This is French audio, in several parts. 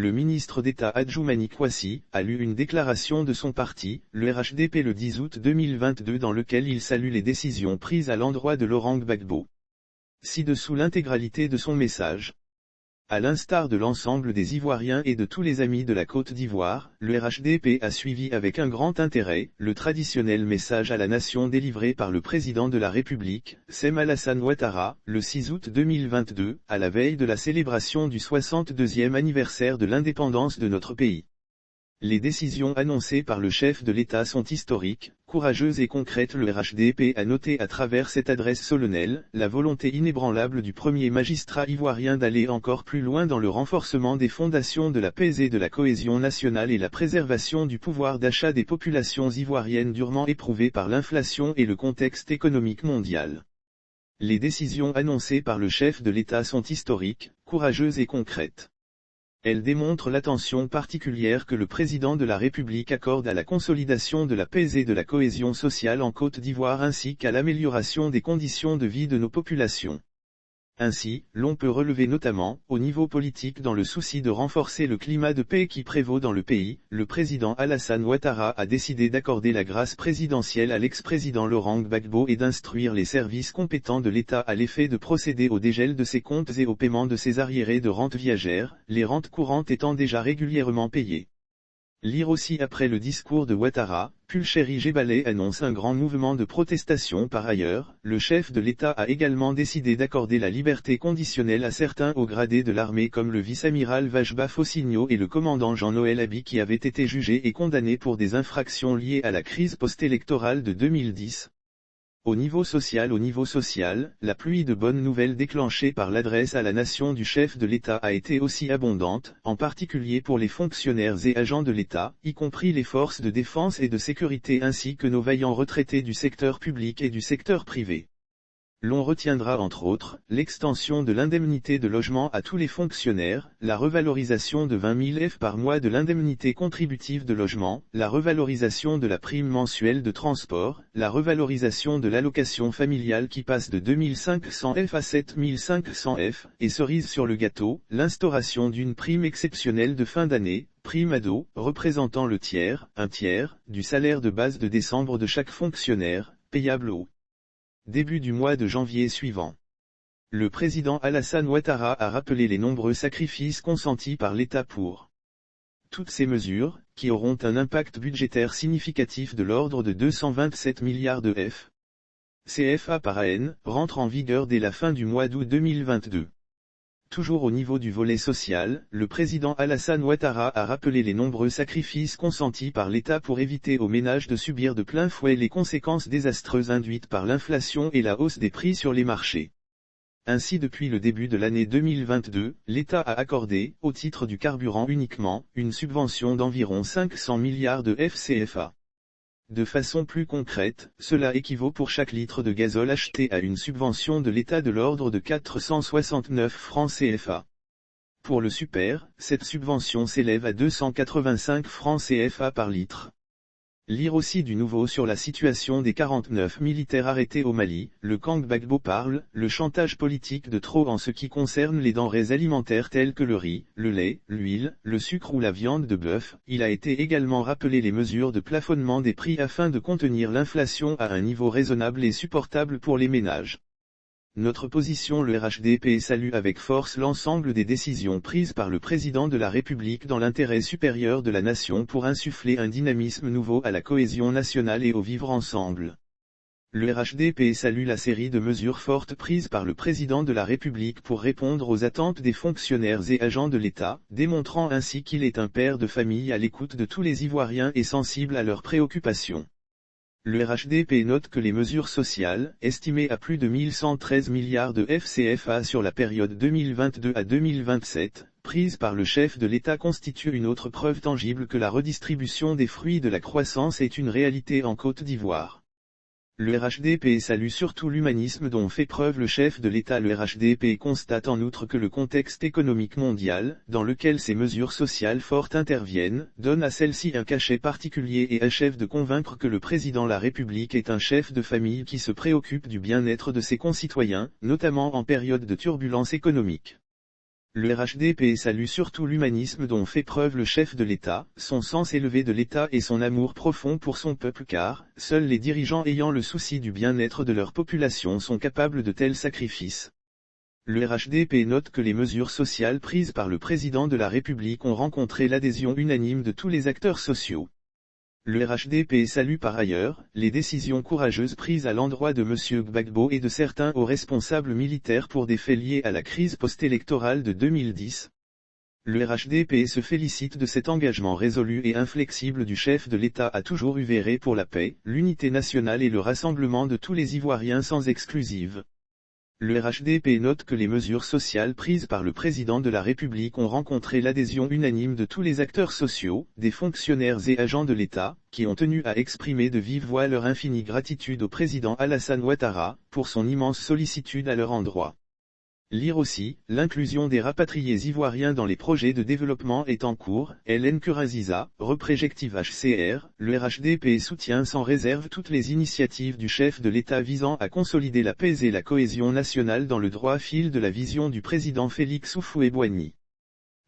Le ministre d'État Adjoumani Kouassi a lu une déclaration de son parti, le RHDP le 10 août 2022 dans lequel il salue les décisions prises à l'endroit de Laurent Gbagbo. Ci-dessous l'intégralité de son message. À l'instar de l'ensemble des Ivoiriens et de tous les amis de la Côte d'Ivoire, le RHDP a suivi avec un grand intérêt le traditionnel message à la nation délivré par le président de la République, Sem Alassane Ouattara, le 6 août 2022, à la veille de la célébration du 62e anniversaire de l'indépendance de notre pays. Les décisions annoncées par le chef de l'État sont historiques, courageuses et concrètes. Le RHDP a noté à travers cette adresse solennelle, la volonté inébranlable du premier magistrat ivoirien d'aller encore plus loin dans le renforcement des fondations de la paix et de la cohésion nationale et la préservation du pouvoir d'achat des populations ivoiriennes durement éprouvées par l'inflation et le contexte économique mondial. Les décisions annoncées par le chef de l'État sont historiques, courageuses et concrètes. Elle démontre l'attention particulière que le président de la République accorde à la consolidation de la paix et de la cohésion sociale en Côte d'Ivoire ainsi qu'à l'amélioration des conditions de vie de nos populations. Ainsi, l'on peut relever notamment, au niveau politique dans le souci de renforcer le climat de paix qui prévaut dans le pays, le président Alassane Ouattara a décidé d'accorder la grâce présidentielle à l'ex-président Laurent Gbagbo et d'instruire les services compétents de l'État à l'effet de procéder au dégel de ses comptes et au paiement de ses arriérés de rentes viagères, les rentes courantes étant déjà régulièrement payées. Lire aussi après le discours de Ouattara, Pulchéri Djebalé annonce un grand mouvement de protestation. Par ailleurs, le chef de l'État a également décidé d'accorder la liberté conditionnelle à certains hauts gradés de l'armée comme le vice-amiral Vajba Fossigno et le commandant Jean-Noël Abi qui avaient été jugés et condamnés pour des infractions liées à la crise post-électorale de 2010. Au niveau social, la pluie de bonnes nouvelles déclenchée par l'adresse à la nation du chef de l'État a été aussi abondante, en particulier pour les fonctionnaires et agents de l'État, y compris les forces de défense et de sécurité ainsi que nos vaillants retraités du secteur public et du secteur privé. L'on retiendra entre autres, l'extension de l'indemnité de logement à tous les fonctionnaires, la revalorisation de 20 000 F par mois de l'indemnité contributive de logement, la revalorisation de la prime mensuelle de transport, la revalorisation de l'allocation familiale qui passe de 2 500 F à 7 500 F, et cerise sur le gâteau, l'instauration d'une prime exceptionnelle de fin d'année, prime ado, représentant le un tiers, du salaire de base de décembre de chaque fonctionnaire, payable au début du mois de janvier suivant. Le président Alassane Ouattara a rappelé les nombreux sacrifices consentis par l'État pour toutes ces mesures, qui auront un impact budgétaire significatif de l'ordre de 227 milliards de CFA par an, rentrent en vigueur dès la fin du mois d'août 2022. Toujours au niveau du volet social, le président Alassane Ouattara a rappelé les nombreux sacrifices consentis par l'État pour éviter aux ménages de subir de plein fouet les conséquences désastreuses induites par l'inflation et la hausse des prix sur les marchés. Ainsi depuis le début de l'année 2022, l'État a accordé, au titre du carburant uniquement, une subvention d'environ 500 milliards de CFA. De façon plus concrète, cela équivaut pour chaque litre de gazole acheté à une subvention de l'État de l'ordre de 469 francs CFA. Pour le super, cette subvention s'élève à 285 francs CFA par litre. Lire aussi du nouveau sur la situation des 49 militaires arrêtés au Mali, le camp Gbagbo parle, le chantage politique de trop en ce qui concerne les denrées alimentaires telles que le riz, le lait, l'huile, le sucre ou la viande de bœuf. Il a été également rappelé les mesures de plafonnement des prix afin de contenir l'inflation à un niveau raisonnable et supportable pour les ménages. Notre position. Le RHDP salue avec force l'ensemble des décisions prises par le président de la République dans l'intérêt supérieur de la nation pour insuffler un dynamisme nouveau à la cohésion nationale et au vivre ensemble. Le RHDP salue la série de mesures fortes prises par le président de la République pour répondre aux attentes des fonctionnaires et agents de l'État, démontrant ainsi qu'il est un père de famille à l'écoute de tous les Ivoiriens et sensible à leurs préoccupations. Le RHDP note que les mesures sociales, estimées à plus de 1113 milliards de CFA sur la période 2022 à 2027, prises par le chef de l'État constituent une autre preuve tangible que la redistribution des fruits de la croissance est une réalité en Côte d'Ivoire. Le RHDP salue surtout l'humanisme dont fait preuve le chef de l'État. Le RHDP constate en outre que le contexte économique mondial, dans lequel ces mesures sociales fortes interviennent, donne à celles-ci un cachet particulier et achève de convaincre que le président de la République est un chef de famille qui se préoccupe du bien-être de ses concitoyens, notamment en période de turbulence économique. Le RHDP salue surtout l'humanisme dont fait preuve le chef de l'État, son sens élevé de l'État et son amour profond pour son peuple car, seuls les dirigeants ayant le souci du bien-être de leur population sont capables de tels sacrifices. Le RHDP note que les mesures sociales prises par le président de la République ont rencontré l'adhésion unanime de tous les acteurs sociaux. Le RHDP salue par ailleurs les décisions courageuses prises à l'endroit de M. Gbagbo et de certains hauts responsables militaires pour des faits liés à la crise post-électorale de 2010. Le RHDP se félicite de cet engagement résolu et inflexible du chef de l'État à toujours œuvrer pour la paix, l'unité nationale et le rassemblement de tous les Ivoiriens sans exclusive. Le RHDP note que les mesures sociales prises par le président de la République ont rencontré l'adhésion unanime de tous les acteurs sociaux, des fonctionnaires et agents de l'État, qui ont tenu à exprimer de vive voix leur infinie gratitude au président Alassane Ouattara, pour son immense sollicitude à leur endroit. Lire aussi, l'inclusion des rapatriés ivoiriens dans les projets de développement est en cours, Hélène Kuraziza, reprojective HCR, le RHDP soutient sans réserve toutes les initiatives du chef de l'État visant à consolider la paix et la cohésion nationale dans le droit fil de la vision du président Félix Houphouët-Boigny.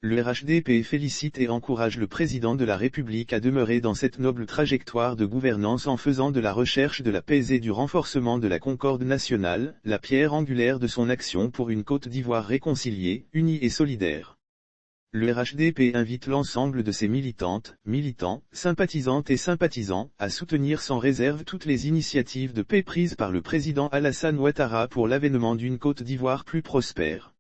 Le RHDP félicite et encourage le président de la République à demeurer dans cette noble trajectoire de gouvernance en faisant de la recherche de la paix et du renforcement de la concorde nationale, la pierre angulaire de son action pour une Côte d'Ivoire réconciliée, unie et solidaire. Le RHDP invite l'ensemble de ses militantes, militants, sympathisantes et sympathisants, à soutenir sans réserve toutes les initiatives de paix prises par le président Alassane Ouattara pour l'avènement d'une Côte d'Ivoire plus prospère.